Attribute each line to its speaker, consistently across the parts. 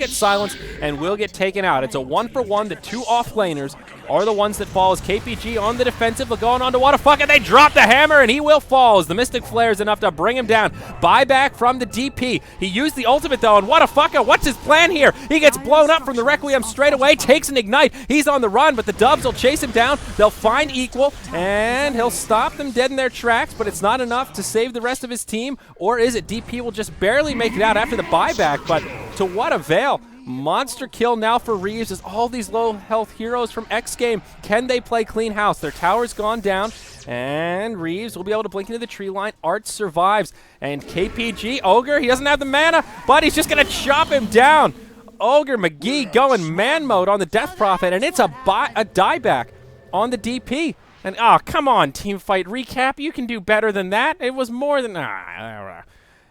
Speaker 1: get silenced and will get taken out. It's a 1-for-1. The two off laners are the ones that fall as KPG on the defensive. They're going on to Whatafaka. They drop the hammer and he will fall as the Mystic Flare is enough to bring him down. Buyback from the DP. He used the ultimate though, and Whatafaka, what's his plan here? He gets blown up from the Requiem straight away, takes an ignite. He's on the run, but the Dubs will chase him down. They'll find Equal, and he'll stop them dead in their tracks, but it's not enough to save the rest of his team. Or is it? DP will just barely make it out after the buyback, but to what avail? Monster kill now for Reeves as all these low health heroes from xGame. Can they play clean house? Their tower's gone down, and Reeves will be able to blink into the tree line. Art survives, and KPG, Ogre, he doesn't have the mana, but he's just going to chop him down. Ogre McGee going man mode on the Death Prophet, and it's a dieback on the DP. And, oh, come on, team fight recap. You can do better than that. It was more than...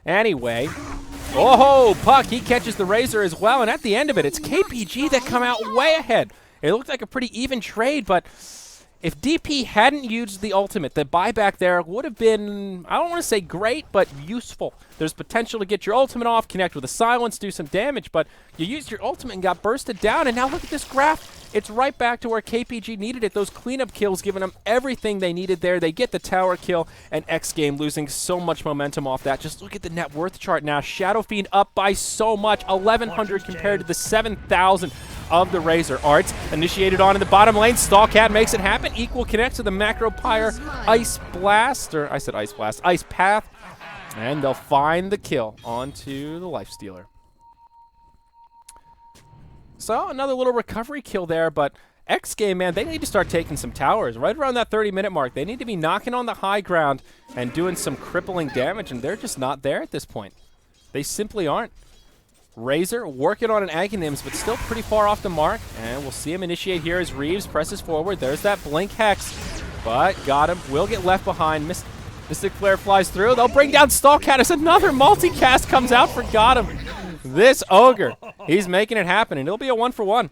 Speaker 1: Anyway... Oh, Puck, he catches the Razor as well, and at the end of it, it's KPG that come out way ahead. It looked like a pretty even trade, but if DP hadn't used the ultimate, the buyback there would have been, I don't want to say great, but useful. There's potential to get your ultimate off, connect with a silence, do some damage, but you used your ultimate and got bursted down, and now look at this graph. It's right back to where KPG needed it. Those cleanup kills giving them everything they needed there. They get the tower kill, and xGame losing so much momentum off that. Just look at the net worth chart now. Shadow Fiend up by so much, 1,100 compared to the 7,000 of the Razor. Arts initiated on in the bottom lane. Stallcat makes it happen. Equal connects to the Macro Pyre Ice Blast, or I said Ice Blast, Ice Path, and they'll find the kill onto the Lifestealer. So another little recovery kill there, but xGame, man, they need to start taking some towers. Right around that 30-minute mark, they need to be knocking on the high ground and doing some crippling damage, and they're just not there at this point. They simply aren't. Razor working on an Aghanims, but still pretty far off the mark, and we'll see him initiate here as Reeves presses forward. There's that Blink Hex, but got him. Will get left behind. Mystic Flare flies through. They'll bring down Stallcat as another multicast comes out for got him. This Ogre, he's making it happen, and it'll be a 1-for-1.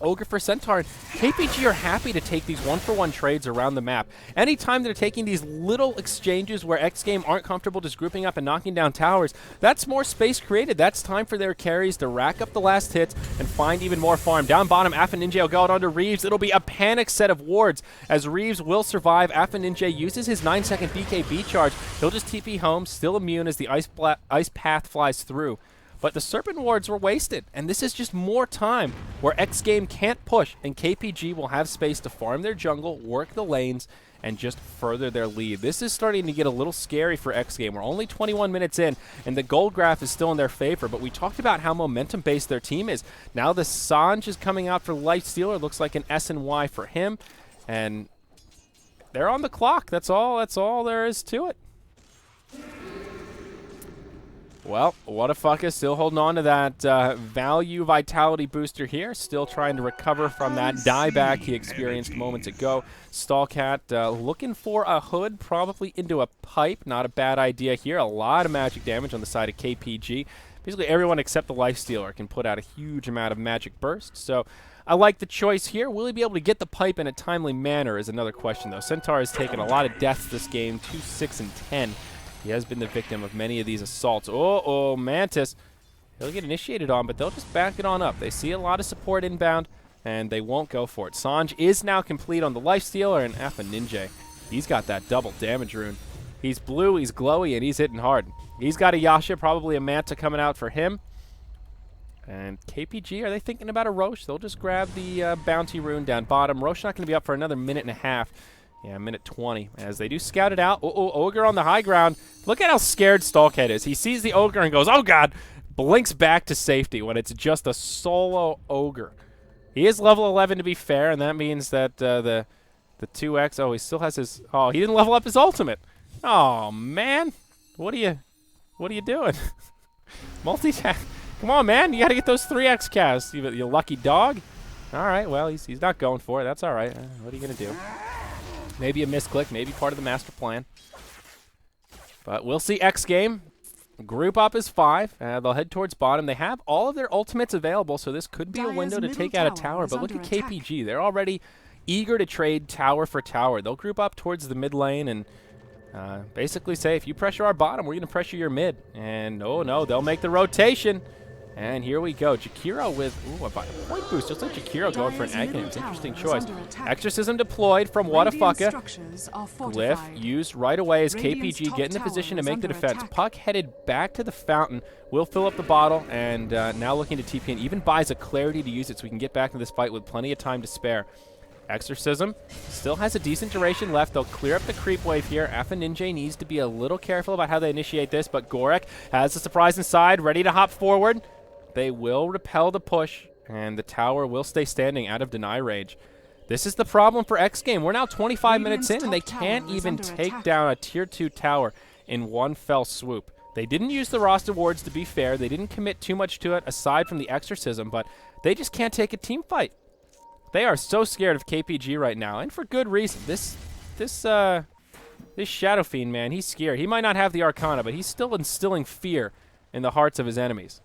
Speaker 1: Ogre for Centaur. KPG are happy to take these 1-for-1 trades around the map. Anytime they're taking these little exchanges where xGame aren't comfortable just grouping up and knocking down towers, that's more space created. That's time for their carries to rack up the last hits and find even more farm. Down bottom, Ninja will go out onto Reeves. It'll be a panic set of wards as Reeves will survive. Ninja uses his 9-second BKB charge. He'll just TP home, still immune as the Ice Path flies through. But the Serpent Wards were wasted, and this is just more time where xGame can't push, and KPG will have space to farm their jungle, work the lanes, and just further their lead. This is starting to get a little scary for xGame. We're only 21 minutes in, and the gold graph is still in their favor, but we talked about how momentum-based their team is. Now the Sanj is coming out for Lifestealer. Looks like an S and Y for him, and they're on the clock. That's all there is to it. Well, Whatafaka still holding on to that value vitality booster here. Still trying to recover from that dieback he experienced moments ago. Stallcat looking for a hood, probably into a pipe. Not a bad idea here. A lot of magic damage on the side of KPG. Basically everyone except the Lifestealer can put out a huge amount of magic burst. So I like the choice here. Will he be able to get the pipe in a timely manner is another question, though. Centaur has taken a lot of deaths this game, 2, 6, and 10. He has been the victim of many of these assaults. Oh, Mantis. He'll get initiated on, but they'll just back it on up. They see a lot of support inbound, and they won't go for it. Sanj is now complete on the Lifestealer, and Ninja. He's got that double damage rune. He's blue, he's glowy, and he's hitting hard. He's got a Yasha, probably a Manta coming out for him. And KPG, are they thinking about a Roche? They'll just grab the bounty rune down bottom. Roche not going to be up for another minute and a half. Yeah, minute 20, as they do scout it out. Ogre on the high ground. Look at how scared Stallcat is. He sees the Ogre and goes, oh, God, blinks back to safety when it's just a solo Ogre. He is level 11 to be fair, and that means that the 2X, oh, he still has his, oh, he didn't level up his ultimate. Oh, man. What are you doing? Multi-tap. Come on, man. You got to get those 3X casts, you lucky dog. All right, well, he's not going for it. That's all right. What are you going to do? Maybe a misclick, maybe part of the master plan. But we'll see xGame. Group up is 5. They'll head towards bottom. They have all of their ultimates available, so this could be a window to take out a tower. But look at KPG. They're already eager to trade tower for tower. They'll group up towards the mid lane and basically say, if you pressure our bottom, we're going to pressure your mid. And, oh, no, they'll make the rotation. And here we go. Jakiro with a point boost. Just like Jakiro going for an Aghanim. It's an interesting choice. Exorcism deployed from Whatafaka. Glyph used right away as KPG get in the position to make the defense. Puck headed back to the fountain. Will fill up the bottle and now looking to TP and even buys a clarity to use it so we can get back into this fight with plenty of time to spare. Exorcism still has a decent duration left. They'll clear up the creep wave here. Alpha Ninja needs to be a little careful about how they initiate this, but Gorek has the surprise inside, ready to hop forward. They will repel the push, and the tower will stay standing out of deny range. This is the problem for xGame. We're now 25 minutes in, and they can't even take down a Tier 2 tower in one fell swoop. They didn't use the roster wards, to be fair. They didn't commit too much to it aside from the Exorcism, but they just can't take a team fight. They are so scared of KPG right now, and for good reason. This Shadow Fiend, man, he's scared. He might not have the Arcana, but he's still instilling fear in the hearts of his enemies.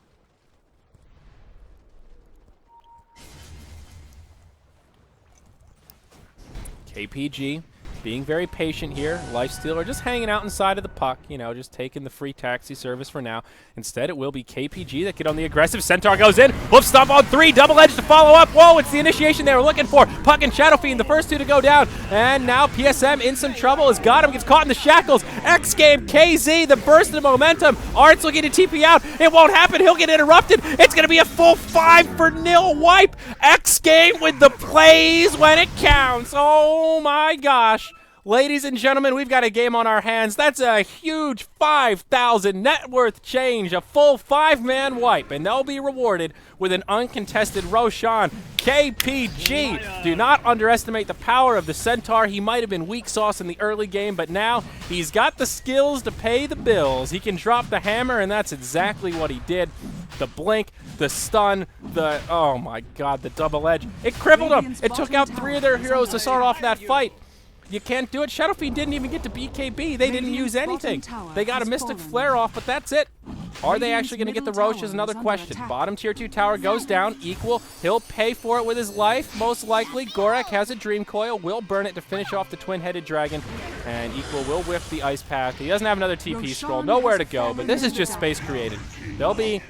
Speaker 1: KPG being very patient here. Lifestealer just hanging out inside of the puck, you know, just taking the free taxi service for now. Instead, it will be KPG that get on the aggressive. Centaur goes in. Whoop stomp on 3. Double edge to follow up. Whoa, it's the initiation they were looking for. Puck and Shadow Fiend, the first 2 to go down. And now PSM in some trouble. Has got him. Gets caught in the shackles. xGame.kz, the burst of momentum. Art's looking to TP out. It won't happen. He'll get interrupted. It's going to be a full 5-0 wipe. xGame with the plays when it counts. Oh my gosh. Ladies and gentlemen, we've got a game on our hands. That's a huge 5,000 net worth change, a full 5-man wipe, and they'll be rewarded with an uncontested Roshan. KPG, do not underestimate the power of the Centaur. He might have been weak sauce in the early game, but now he's got the skills to pay the bills. He can drop the hammer, and that's exactly what he did. The blink, the stun, oh my god, the double edge. It crippled him. It took out 3 of their heroes to start off that fight. You can't do it. Shadow Fiend didn't even get to BKB. They didn't use anything. They got a Mystic Flare off, but that's it. Are they actually going to get the Roche is another question. Bottom tier 2 tower goes down. Equal, he'll pay for it with his life, most likely. Gorek has a Dream Coil, will burn it to finish off the twin-headed dragon, and Equal will whiff the Ice Path. He doesn't have another TP scroll, nowhere to go, but this is just space created. They'll be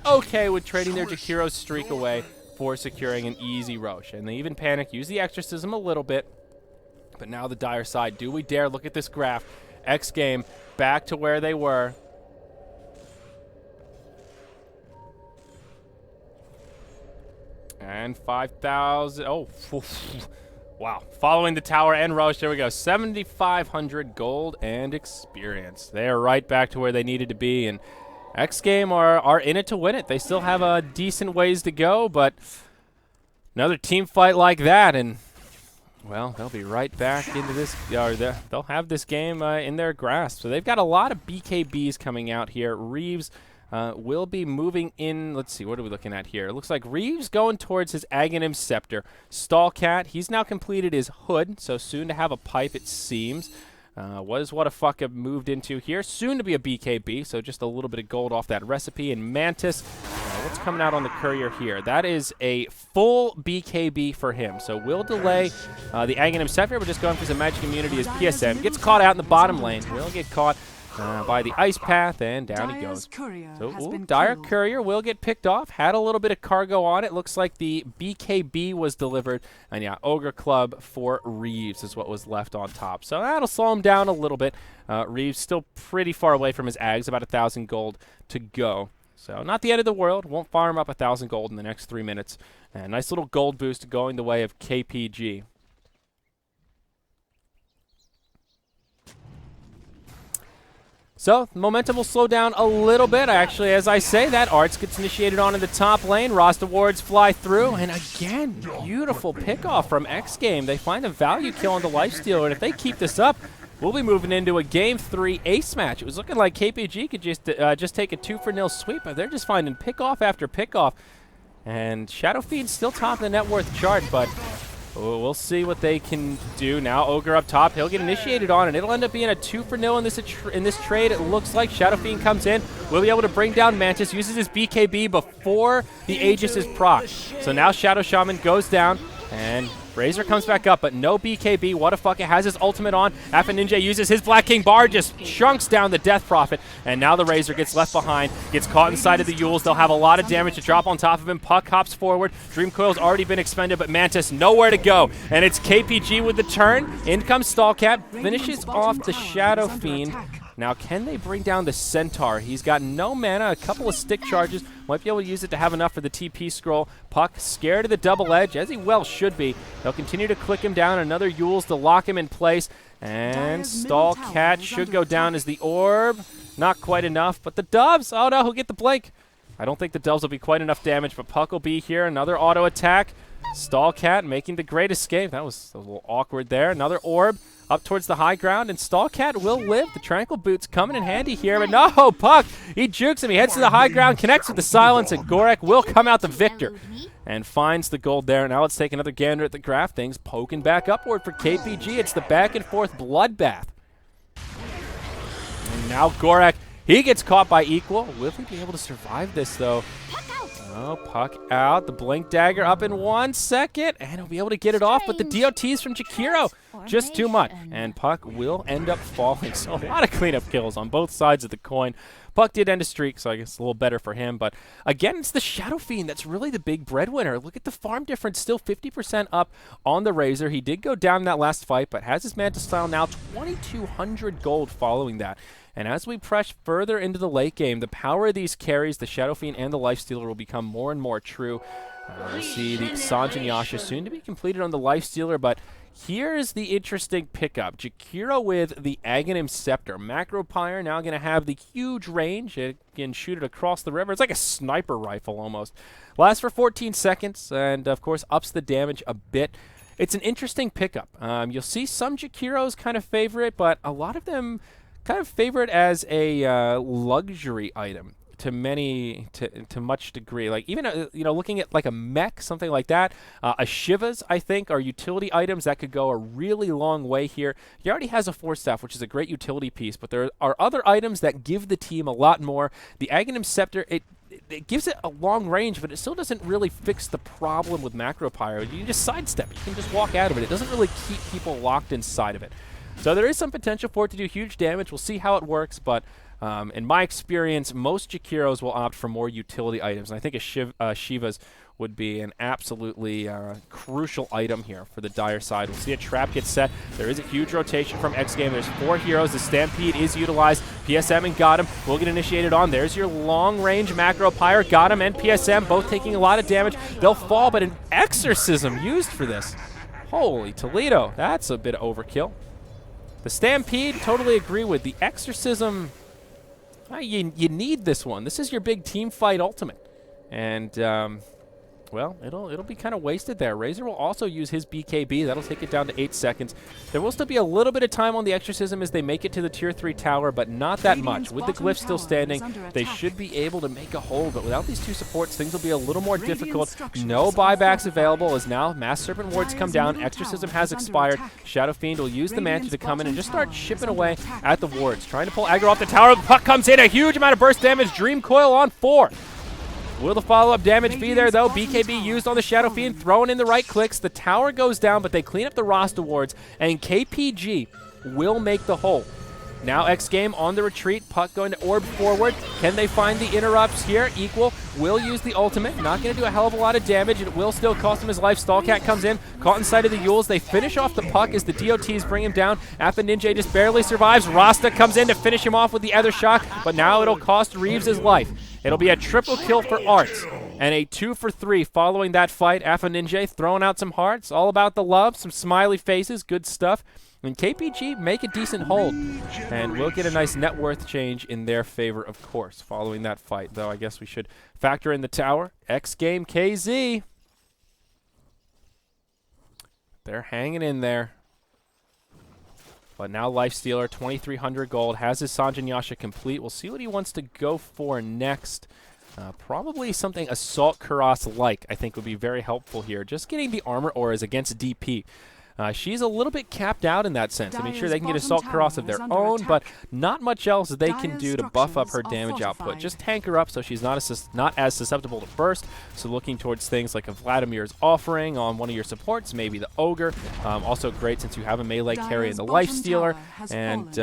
Speaker 1: okay with trading their Jakiro's streak away for securing an easy Roche, and they even panic, use the Exorcism a little bit. But now the dire side. Do we dare look at this graph? xGame back to where they were. And 5,000. Oh, wow. Following the tower and Roche. There we go. 7,500 gold and experience. They are right back to where they needed to be. And xGame are in it to win it. They still have a decent ways to go, but another team fight like that, and well, they'll be right back into this, or they'll have this game in their grasp. So they've got a lot of BKBs coming out here. Reeves will be moving in. Let's see, what are we looking at here? It looks like Reeves going towards his Aghanim Scepter. Stallcat, he's now completed his hood, so soon to have a pipe, it seems. What is Whatafaka moved into here? Soon to be a BKB, so just a little bit of gold off that recipe. And Mantis, what's coming out on the courier here? That is a full BKB for him, so we'll delay the Aghanim Scepter. We're just going for some magic immunity as PSM gets caught out in the bottom lane. Will get caught by the Ice Path, and down he goes. So Dire Courier will get picked off. Had a little bit of cargo on it. Looks like the BKB was delivered. And yeah, Ogre Club for Reeves is what was left on top. So that'll slow him down a little bit. Reeves still pretty far away from his Ags, about 1,000 gold to go. So not the end of the world. Won't farm up 1,000 gold in the next 3 minutes. And nice little gold boost going the way of KPG. So, momentum will slow down a little bit. Actually, as I say that, Arts gets initiated on in the top lane. Roster wards fly through. And again, beautiful pickoff from xGame. They find a value kill on the Lifestealer. And if they keep this up, we'll be moving into a Game 3 ace match. It was looking like KPG could just take a 2-0 sweep. But they're just finding pickoff after pickoff. And Shadow Fiend's still top of the net worth chart, but we'll see what they can do now. Ogre up top. He'll get initiated on, and it'll end up being a 2-0 in this trade. It looks like Shadow Fiend comes in. Will be able to bring down Mantis. Uses his BKB before the Aegis is proc. So now Shadow Shaman goes down, and Razor comes back up, but no BKB. What a fuck, it has his ultimate on. Alpha Ninja uses his Black King bar, just chunks down the Death Prophet, and now the Razor gets left behind, gets caught inside of the Yules. They'll have a lot of damage to drop on top of him. Puck hops forward. Dream Coil's already been expended, but Mantis nowhere to go, and it's KPG with the turn. In comes Stallcat, finishes off the Shadow Fiend. Now, can they bring down the Centaur? He's got no mana, a couple of stick charges. Might be able to use it to have enough for the TP scroll. Puck scared of the double edge, as he well should be. They'll continue to click him down. Another Yules to lock him in place. And Stallcat should go down as the orb. Not quite enough, but the Doves, oh no, he'll get the blink. I don't think the Doves will be quite enough damage, but Puck will be here. Another auto attack. Stallcat making the great escape. That was a little awkward there. Another orb up towards the high ground, and Stallcat will live. The Tranquil Boots coming in handy here, but no, Puck, he jukes him. He heads to the high ground, connects with the silence, and Gorek will come out the victor and finds the gold there. Now let's take another gander at the graph. Things poking back upward for KPG. It's the back and forth bloodbath. And now Gorek, he gets caught by Equal. Will he be able to survive this, though? Oh, Puck out. The Blink Dagger up in 1 second, and he'll be able to get it off, but the DOTs from Jakiro, just too much. And Puck will end up falling, so a lot of cleanup kills on both sides of the coin. Puck did end a streak, so I guess a little better for him. But again, it's the Shadow Fiend that's really the big breadwinner. Look at the farm difference, still 50% up on the Razor. He did go down in that last fight, but has his Mantis style now, 2,200 gold following that. And as we press further into the late game, the power of these carries, the Shadow Fiend and the Lifestealer, will become more and more true. We'll see the Sanjin Yasha soon to be completed on the Lifestealer, but here's the interesting pickup. Jakiro with the Aghanim Scepter. Macro Pyre now going to have the huge range. It can shoot it across the river. It's like a sniper rifle almost. Lasts for 14 seconds and, of course, ups the damage a bit. It's an interesting pickup. You'll see some Jakiros kind of favor it, but a lot of them kind of favor it as a luxury item to much degree. Like even looking at like a mech, something like that, a Shivas I think are utility items that could go a really long way here. He already has a Force Staff, which is a great utility piece, but there are other items that give the team a lot more. The Aghanim Scepter, it gives it a long range, but it still doesn't really fix the problem with Macro Pyro. You can just sidestep. You can just walk out of it. It doesn't really keep people locked inside of it. So there is some potential for it to do huge damage. We'll see how it works, but in my experience, most Jakiros will opt for more utility items. And I think a Shivas would be an absolutely crucial item here for the Dire side. We'll see a trap get set. There is a huge rotation from xGame. There's 4 heroes. The Stampede is utilized. PSM and got him will get initiated on. There's your long-range Macro Pyre. Got him and PSM both taking a lot of damage. They'll fall, but an Exorcism used for this. Holy Toledo. That's a bit of overkill. The Stampede, totally agree with. The Exorcism, you need this one. This is your big team fight ultimate. And, well, it'll be kind of wasted there. Razor will also use his BKB. That'll take it down to 8 seconds. There will still be a little bit of time on the Exorcism as they make it to the Tier 3 tower, but not that much. With the Glyph still standing, they should be able to make a hold, but without these 2 supports, things will be a little more difficult. No buybacks available as now Mass Serpent Wards come down. Exorcism has expired. Shadow Fiend will use the Manta to come in and just start chipping away at the wards. Trying to pull aggro off the tower. The puck comes in. A huge amount of burst damage. Dream Coil on 4. Will the follow-up damage be there, though? BKB used on the Shadow Fiend, throwing in the right clicks. The tower goes down, but they clean up the Rasta wards, and KPG will make the hole. Now xGame on the retreat. Puck going to orb forward. Can they find the interrupts here? Equal will use the ultimate. Not going to do a hell of a lot of damage. It will still cost him his life. Stallcat comes in, caught inside of the Yules. They finish off the puck as the DOTs bring him down. Alpha Ninja just barely survives. Rasta comes in to finish him off with the Ether Shock, but now it'll cost Reeves his life. It'll be a triple kill for Arts and a 2 for 3 following that fight. Alpha Ninja throwing out some hearts. All about the love, some smiley faces, good stuff. And KPG make a decent hold, and we'll get a nice net worth change in their favor, of course, following that fight. Though I guess we should factor in the tower. xGame.kz. They're hanging in there. But now Lifestealer, 2,300 gold, has his Sanjin Yasha complete. We'll see what he wants to go for next. Probably something Assault Kuras-like, I think, would be very helpful here. Just getting the armor auras against DP. She's a little bit capped out in that sense. I mean, sure, they can get Assault Cross of their own, but not much else they can do to buff up her damage output. Just tank her up so she's not as susceptible to burst. So looking towards things like a Vladimir's Offering on one of your supports, maybe the Ogre. Also great since you have a melee carry in the Lifestealer. And,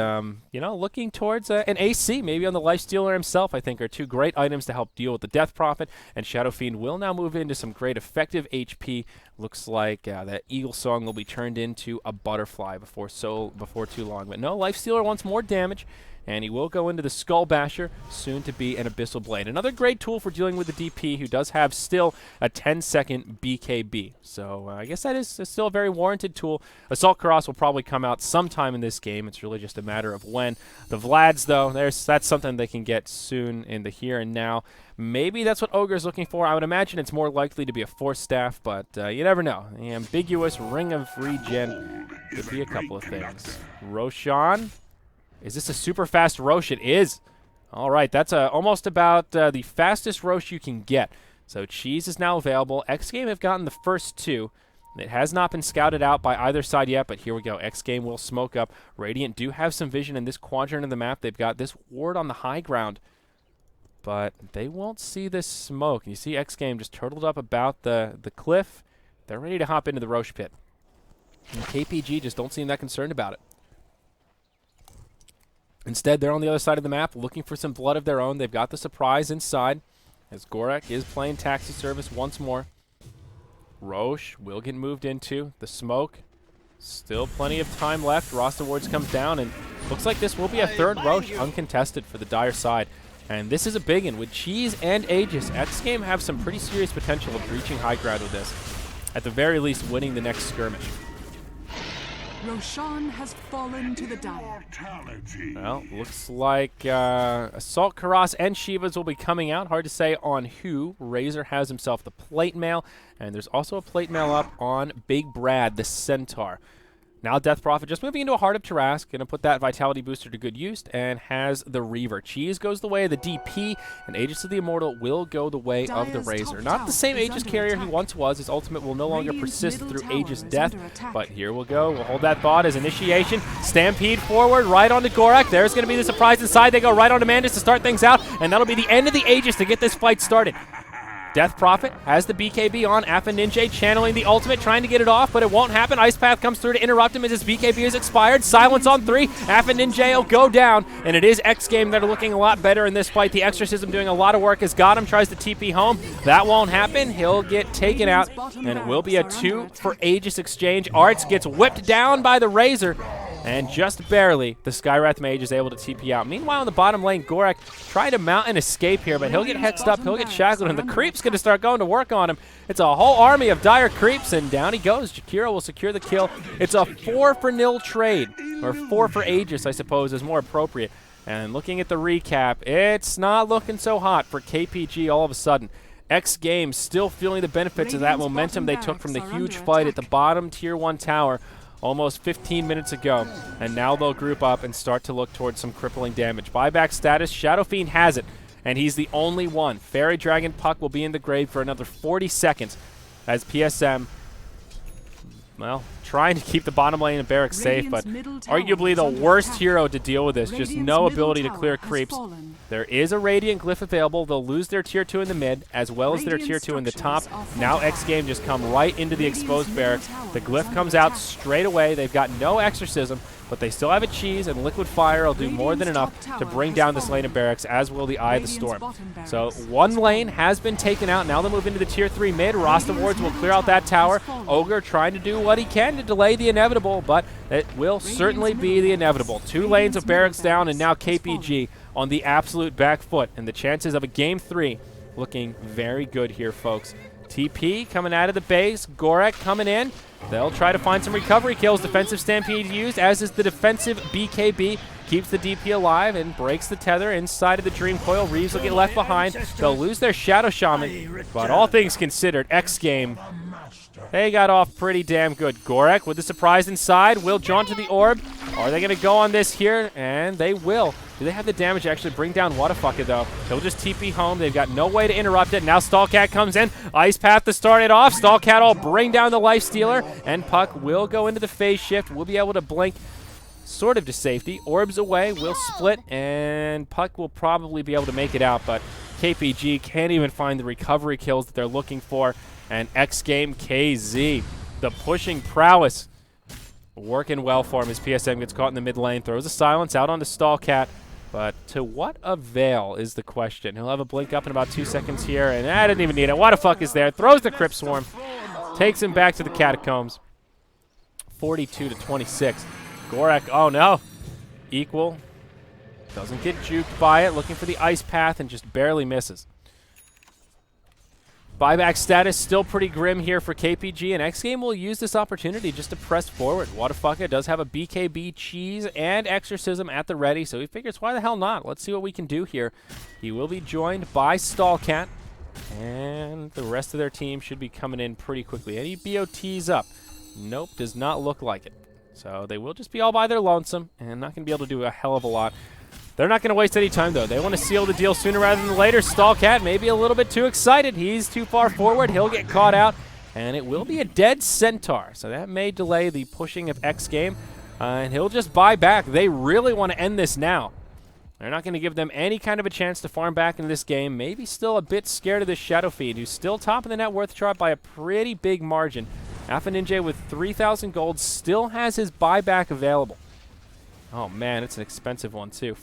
Speaker 1: you know, looking towards an AC, maybe on the Lifestealer himself, I think are two great items to help deal with the Death Prophet. And Shadow Fiend will now move into some great effective HP. Looks like that Eagle Song will be turned into a Butterfly before too long. But no, Lifestealer wants more damage, and he will go into the Skull Basher, soon to be an Abyssal Blade. Another great tool for dealing with the DP, who does have still a 10-second BKB. So I guess that is still a very warranted tool. Assault Cross will probably come out sometime in this game. It's really just a matter of when. The Vlads, though, that's something they can get soon in the here and now. Maybe that's what Ogre's looking for. I would imagine it's more likely to be a Force Staff, but you never know. The ambiguous Ring of Regen could be a couple of things. Roshan. Is this a super fast Rosh? It is. All right, that's almost about the fastest Rosh you can get. So Cheese is now available. xGame have gotten the first two. It has not been scouted out by either side yet, but here we go. xGame will smoke up. Radiant do have some vision in this quadrant of the map. They've got this ward on the high ground, but they won't see this smoke. You see xGame just turtled up about the cliff. They're ready to hop into the Rosh pit. And KPG just don't seem that concerned about it. Instead, they're on the other side of the map looking for some blood of their own. They've got the surprise inside as Gorek is playing taxi service once more. Rosh will get moved into the smoke. Still plenty of time left. Rasta Wards comes down, and looks like this will be a third Rosh uncontested for the Dire side. And this is a big one. With Cheese and Aegis, xGame have some pretty serious potential of reaching high ground with this. At the very least, winning the next skirmish.
Speaker 2: Roshan has fallen to the Dire.
Speaker 1: Well, looks like Assault Karas and Shivas will be coming out. Hard to say on who. Razor has himself the Plate Mail, and there's also a Plate Mail up on Big Brad, the Centaur. Now Death Prophet just moving into a Heart of Tarask, going to put that Vitality Booster to good use, and has the Reaver. Cheese goes the way of the DP, and Aegis of the Immortal will go the way of the Razor. Not the same Aegis carrier he once was. His ultimate will no longer persist through Aegis death, but here we'll go. We'll hold that thought as initiation. Stampede forward, right onto Gorak. There's going to be the surprise inside. They go right onto Mandus to start things out, and that'll be the end of the Aegis to get this fight started. Death Prophet has the BKB on. Afa Ninja channeling the ultimate, trying to get it off, but it won't happen. Ice Path comes through to interrupt him as his BKB is expired. Silence on 3. Afa Ninja will go down, and it is xGame that are looking a lot better in this fight. The Exorcism doing a lot of work as Gotham tries to TP home. That won't happen. He'll get taken out, and it will be a 2 for Aegis exchange. Arts gets whipped down by the Razor, and just barely, the Skywrath Mage is able to TP out. Meanwhile, in the bottom lane, Gorak trying to mount an escape here, but he'll get hexed up, he'll get shackled, and the Creep's going to start going to work on him. It's a whole army of Dire Creeps, and down he goes. Jakiro will secure the kill. It's a 4 for nil trade, or 4 for Aegis, I suppose, is more appropriate. And looking at the recap, it's not looking so hot for KPG all of a sudden. xGame still feeling the benefits of that momentum they took from the huge fight at the bottom Tier 1 tower almost 15 minutes ago, and now they'll group up and start to look towards some crippling damage. Buyback status, Shadow Fiend has it, and he's the only one. Fairy Dragon Puck will be in the grave for another 40 seconds as PSM, well, trying to keep the bottom lane of Barracks safe, but arguably the worst hero to deal with this. Just no ability to clear creeps. There is a Radiant Glyph available. They'll lose their Tier 2 in the mid, as well as their Tier 2 in the top. Now xGame just come right into the exposed Barracks. The Glyph comes out straight away. They've got no Exorcism, but they still have a Cheese, and Liquid Fire will do more than enough to bring down this lane of Barracks, as will the Eye of the Storm. So one lane has been taken out. Now they'll move into the Tier 3 mid. Rasta Wards will clear out that tower. Ogre trying to do what he can to delay the inevitable, but it will certainly be the inevitable. 2 lanes of Barracks down, and now KPG on the absolute back foot, and the chances of a Game 3 looking very good here, folks. TP coming out of the base. Gorak coming in. They'll try to find some recovery kills. Defensive Stampede used, as is the defensive BKB. Keeps the DP alive and breaks the tether inside of the Dream Coil. Reeves will get left behind. They'll lose their Shadow Shaman, but all things considered, xGame They got off pretty damn good. Gorek with the surprise inside will jaunt to the orb. Are they going to go on this here? And they will. Do they have the damage to actually bring down Whatafaka, though? He'll just TP home. They've got no way to interrupt it. Now Stallcat comes in. Ice Path to start it off. Stallcat will bring down the Lifestealer. And Puck will go into the phase shift. We'll be able to blink sort of to safety. Orbs away. We'll split. And Puck will probably be able to make it out. But KPG can't even find the recovery kills that they're looking for. And xGame.kz, the pushing prowess, working well for him as PSM gets caught in the mid lane. Throws a silence out onto Stallcat. But to what avail is the question. He'll have a blink up in about 2 seconds here, and I didn't even need it. Whatafaka is there. Throws the Crypt Swarm. Takes him back to the Catacombs. 42-26. Gorek, oh no. Equal. Doesn't get juked by it. Looking for the Ice Path and just barely misses. Buyback status still pretty grim here for KPG, and xGame will use this opportunity just to press forward. Whatafaka does have a BKB cheese and exorcism at the ready, so he figures, why the hell not? Let's see what we can do here. He will be joined by Stallcat, and the rest of their team should be coming in pretty quickly. Any BOTs up? Nope, does not look like it. So they will just be all by their lonesome, and not going to be able to do a hell of a lot. They're not going to waste any time, though. They want to seal the deal sooner rather than later. Stallcat maybe a little bit too excited. He's too far forward. He'll get caught out, and it will be a dead Centaur. So that may delay the pushing of xGame, and he'll just buy back. They really want to end this now. They're not going to give them any kind of a chance to farm back into this game. Maybe still a bit scared of this Shadow Fiend, who's still top of the net worth chart by a pretty big margin. Alpha Ninja with 3,000 gold still has his buyback available. Oh, man, it's an expensive one, too.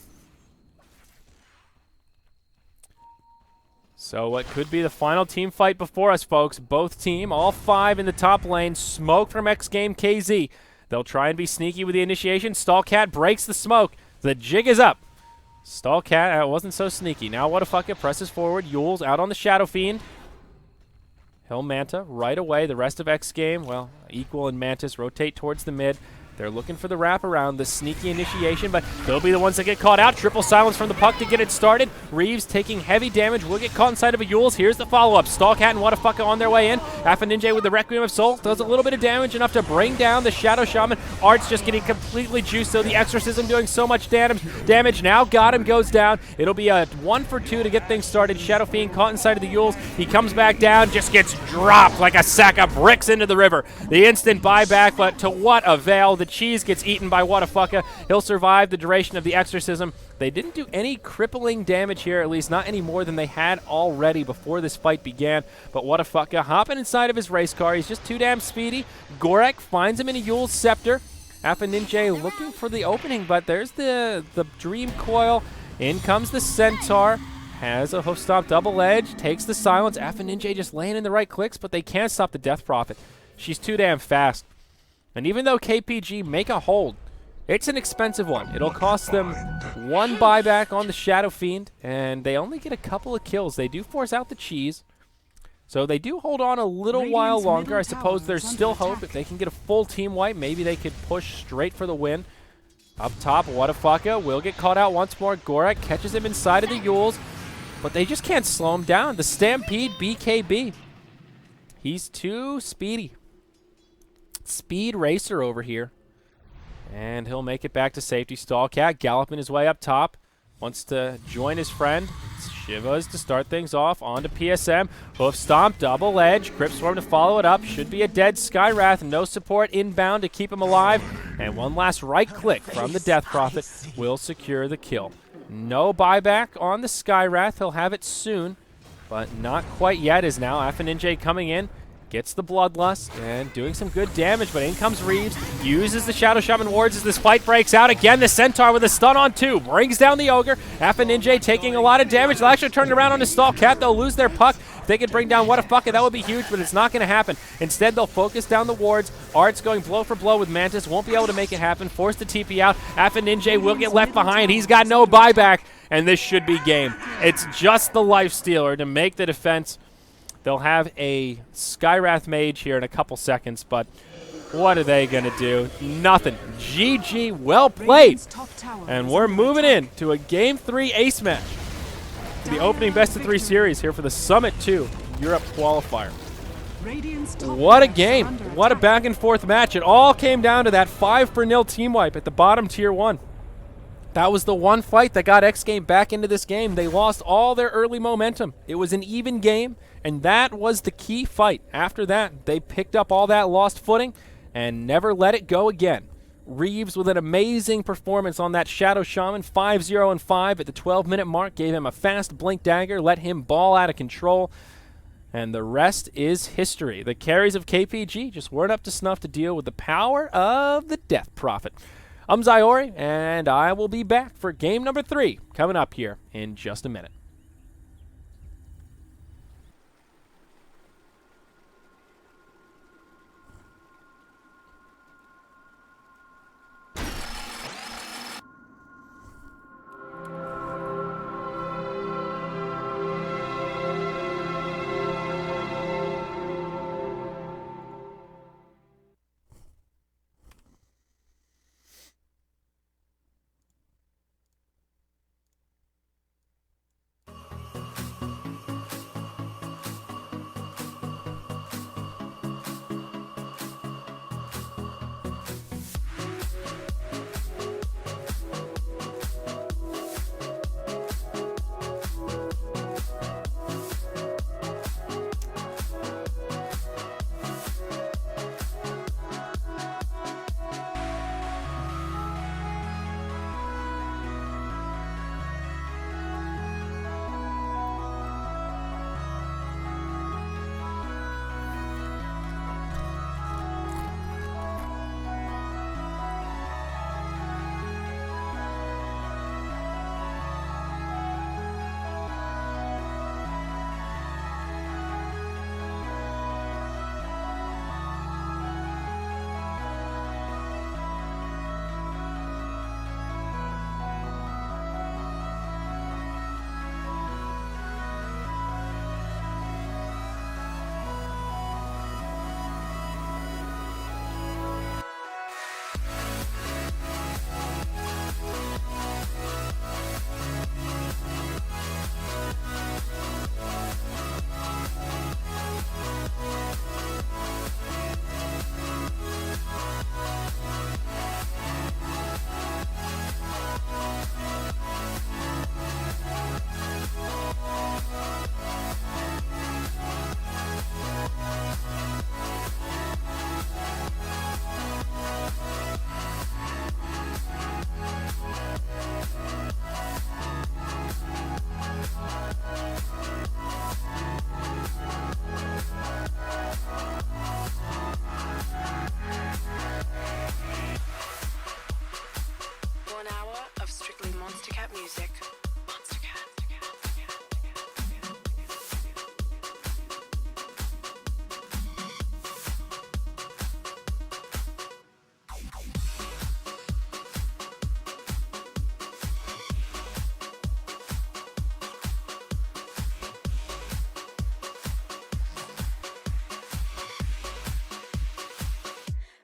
Speaker 1: So what could be the final team fight before us, folks. Both team, all 5 in the top lane. Smoke from xGame.kz. They'll try and be sneaky with the initiation. Stallcat breaks the smoke. The jig is up. Stallcat wasn't so sneaky. Now Whatafaka presses forward. Yule's out on the Shadow Fiend. He'll Manta right away. The rest of xGame, well, Equal and Mantis rotate towards the mid. They're looking for the wraparound, the sneaky initiation, but they'll be the ones that get caught out. Triple silence from the Puck to get it started. Reeves taking heavy damage, will get caught inside of a Yule's. Here's the follow-up. Stallcat and Whatafaka on their way in. Alpha Ninja with the Requiem of Soul does a little bit of damage, enough to bring down the Shadow Shaman. Art's just getting completely juiced, so the Exorcism doing so much damage. Now got him, goes down. It'll be a 1 for 2 to get things started. Shadow Fiend caught inside of the Yule's. He comes back down, just gets dropped like a sack of bricks into the river. The instant buyback, but to what avail? The cheese gets eaten by Whatafaka. He'll survive the duration of the Exorcism. They didn't do any crippling damage here, at least not any more than they had already before this fight began. But Whatafaka hopping inside of his race car. He's just too damn speedy. Gorek finds him in a Yule's Scepter. Alpha Ninja looking for the opening, but there's the Dream Coil. In comes the Centaur. Has a hoof stomp double edge. Takes the silence. Alpha Ninja just laying in the right clicks, but they can't stop the Death Prophet. She's too damn fast. And even though KPG make a hold, it's an expensive one. It'll cost them 1 buyback on the Shadow Fiend, and they only get a couple of kills. They do force out the cheese, so they do hold on a little while longer. I suppose there's still hope. If they can get a full team wipe, maybe they could push straight for the win. Up top, Whatafaka will get caught out once more. Gorek catches him inside of the Yules, but they just can't slow him down. The Stampede BKB. He's too speedy. Speed racer over here. And he'll make it back to safety. Stallcat galloping his way up top. Wants to join his friend. Shivas to start things off. On to PSM. Hoof stomp, double edge. Crypt Swarm to follow it up. Should be a dead Skywrath. No support inbound to keep him alive. And one last right click from the Death Prophet will secure the kill. No buyback on the Skywrath. He'll have it soon, but not quite yet. Is now Alpha Ninja coming in. Gets the Bloodlust and doing some good damage, but in comes Reeves. Uses the Shadow Shaman wards as this fight breaks out. Again, the Centaur with a stun on 2. Brings down the Ogre. Alpha Ninja taking a lot of damage. They'll actually turn it around on the Stallcat. They'll lose their Puck. If they could bring down Whatafaka, that would be huge, but it's not going to happen. Instead, they'll focus down the wards. Art's going blow for blow with Mantis. Won't be able to make it happen. Forced to TP out. Alpha Ninja will get left behind. He's got no buyback, and this should be game. It's just the Lifestealer to make the defense. They'll have a Skywrath Mage here in a couple seconds, but what are they going to do? Nothing. GG, well played. And we're moving in to a Game 3 ace match. The opening best-of-3 series here for the Summit 2 Europe qualifier.
Speaker 2: Radiant's top
Speaker 1: What a
Speaker 2: barracks are
Speaker 1: game.
Speaker 2: under
Speaker 1: What a
Speaker 2: attack.
Speaker 1: back and forth match. It all came down to that 5-0 team wipe at the bottom tier 1. That was the one fight that got X Game back into this game. They lost all their early momentum. It was an even game, and that was the key fight. After that, they picked up all that lost footing and never let it go again. Reeves with an amazing performance on that Shadow Shaman, 5-0-5 at the 12-minute mark, gave him a fast blink dagger, let him ball out of control, and the rest is history. The carries of KPG just weren't up to snuff to deal with the power of the Death Prophet. I'm Zyori, and I will be back for game number 3 coming up here in just a minute.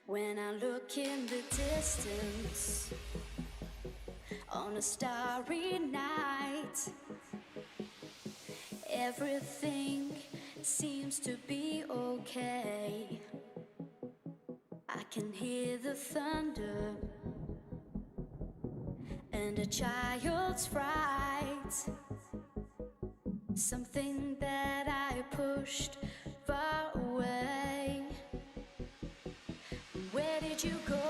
Speaker 3: When I look in the distance on a starry night, everything seems to be okay. I can hear the thunder and a child's fright, something that I pushed far away. Where did you go?